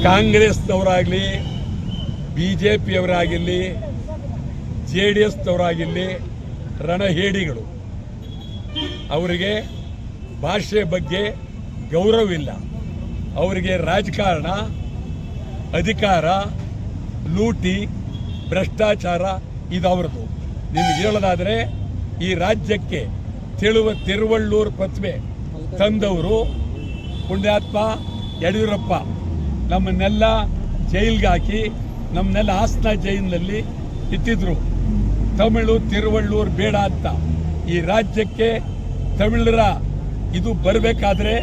ಕಾಂಗ್ರೆಸ್ನವರಾಗಲಿ BJPಯವರಾಗಿರಲಿ JDSನವರಾಗಿರಲಿ ರಣಹೇಡಿಗಳು. ಅವರಿಗೆ ಭಾಷೆ ಬಗ್ಗೆ ಗೌರವವಿಲ್ಲ. ಅವರಿಗೆ ರಾಜಕಾರಣ, ಅಧಿಕಾರ, ಲೂಟಿ, ಭ್ರಷ್ಟಾಚಾರ ಇದು ಅವರದು. ನಿಮ್ಗೆ ಹೇಳೋದಾದರೆ ಈ ರಾಜ್ಯಕ್ಕೆ ತಿರುವಳ್ಳೂರು ಪ್ರತಿಮೆ ತಂದವರು ಪುಣ್ಯಾತ್ಮ ಯಡಿಯೂರಪ್ಪ ನಮ್ಮನ್ನೆಲ್ಲ ಜೈಲ್ಗೆ ಹಾಕಿ ನಮ್ಮನ್ನೆಲ್ಲ ಹಾಸನ ಜೈಲಿನಲ್ಲಿ ಇಟ್ಟಿದ್ರು. ತಮಿಳು ತಿರುವಳ್ಳೂರು ಬೇಡ ಅಂತ. ಈ ರಾಜ್ಯಕ್ಕೆ ತಮಿಳರ ಇದು ಬರಬೇಕಾದ್ರೆ,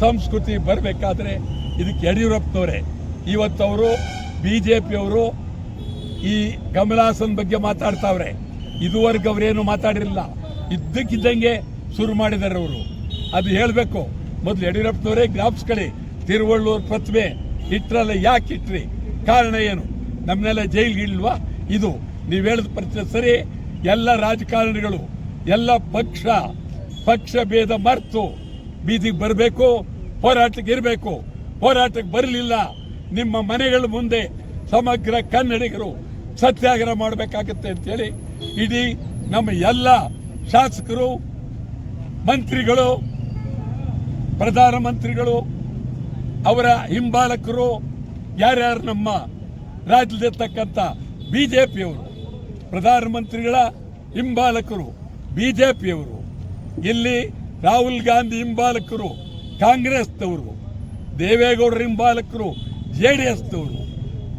ಸಂಸ್ಕೃತಿ ಬರಬೇಕಾದ್ರೆ ಇದಕ್ಕೆ ಯಡಿಯೂರಪ್ಪನವರೇ. ಇವತ್ತವರು BJPಯವರು ಈ ಕಮಲಾಸನ್ ಬಗ್ಗೆ ಮಾತಾಡ್ತಾವ್ರೆ. ಇದುವರೆಗೂ ಅವರೇನು ಮಾತಾಡಿರಲಿಲ್ಲ. ಇದ್ದಕ್ಕಿದ್ದಂಗೆ ಶುರು ಮಾಡಿದ್ದಾರೆ ಅವರು. ಅದು ಹೇಳಬೇಕು. ಮೊದಲು ಯಡಿಯೂರಪ್ಪನವರೇ ಜ್ಞಾಪಿಸ್ಕೊಳ್ಳಿ. ತಿರುವಳ್ಳೂರು ಪ್ರತಿಮೆ ಇಟ್ರಲ್ಲ, ಯಾಕೆ ಇಟ್ರಿ? ಕಾರಣ ಏನು? ನಮ್ಮನ್ನೆಲ್ಲ ಜೈಲಿಗೆ ಇಲ್ವಾ? ಇದು ನೀವು ಹೇಳಿದ ಪ್ರಶ್ನೆ ಸರಿ. ಎಲ್ಲ ರಾಜಕಾರಣಿಗಳು, ಎಲ್ಲ ಪಕ್ಷ ಭೇದ ಮರೆತು ಬೀದಿಗೆ ಬರಬೇಕು, ಹೋರಾಟಕ್ಕೆ ಇರಬೇಕು. ಹೋರಾಟಕ್ಕೆ ಬರಲಿಲ್ಲ, ನಿಮ್ಮ ಮನೆಗಳ ಮುಂದೆ ಸಮಗ್ರ ಕನ್ನಡಿಗರು ಸತ್ಯಾಗ್ರಹ ಮಾಡಬೇಕಾಗತ್ತೆ ಅಂತೇಳಿ ಇಡೀ ನಮ್ಮ ಎಲ್ಲ ಶಾಸಕರು, ಮಂತ್ರಿಗಳು, ಪ್ರಧಾನಮಂತ್ರಿಗಳು, ಅವರ ಹಿಂಬಾಲಕರು, ಯಾರ್ಯಾರು ನಮ್ಮ ರಾಜ್ಯದಲ್ಲಿರ್ತಕ್ಕಂಥ BJPಯವರು, ಪ್ರಧಾನಮಂತ್ರಿಗಳ ಹಿಂಬಾಲಕರು BJPಯವರು, ಇಲ್ಲಿ ರಾಹುಲ್ ಗಾಂಧಿ ಹಿಂಬಾಲಕರು ಕಾಂಗ್ರೆಸ್ನವರು, ದೇವೇಗೌಡರ ಹಿಂಬಾಲಕರು JDSನವರು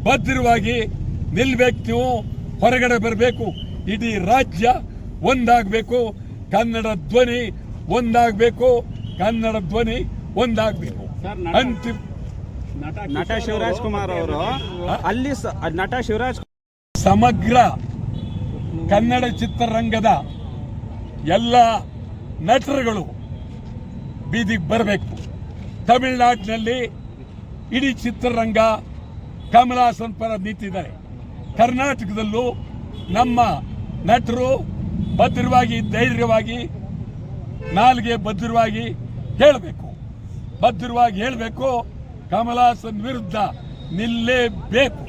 ಭದ್ರವಾಗಿ ನಿಲ್ಬೇಕು. ನೀವು ಹೊರಗಡೆ ಬರಬೇಕು. ಇಡೀ ರಾಜ್ಯ ಒಂದಾಗಬೇಕು. ಕನ್ನಡ ಧ್ವನಿ ಒಂದಾಗಬೇಕು. ಕನ್ನಡ ಧ್ವನಿ ಒಂದಾಗಬೇಕು. ಅಂತಿಮ ನಟ ಶಿವರಾಜ್ ಕುಮಾರ್ ಅವರು ಅಲ್ಲಿ ನಟ ಶಿವರಾಜ್ ಸಮಗ್ರ ಕನ್ನಡ ಚಿತ್ರರಂಗದ ಎಲ್ಲ ನಟರುಗಳು ಬೀದಿಗೆ ಬರಬೇಕು. ತಮಿಳುನಾಡಿನಲ್ಲಿ ಇಡೀ ಚಿತ್ರರಂಗ ಕಮಲಾಸನ್ ಪರ ನಿಂತಿದ್ದಾರೆ. ಕರ್ನಾಟಕದಲ್ಲೂ ನಮ್ಮ ನಟರು ಭದ್ರವಾಗಿ, ಧೈರ್ಯವಾಗಿ, ನಾಲ್ಗೆ ಭದ್ರವಾಗಿ ಹೇಳಬೇಕು. ಕಮಲಾಸನ್ ವಿರುದ್ಧ ನಿಲ್ಲೇಬೇಕು.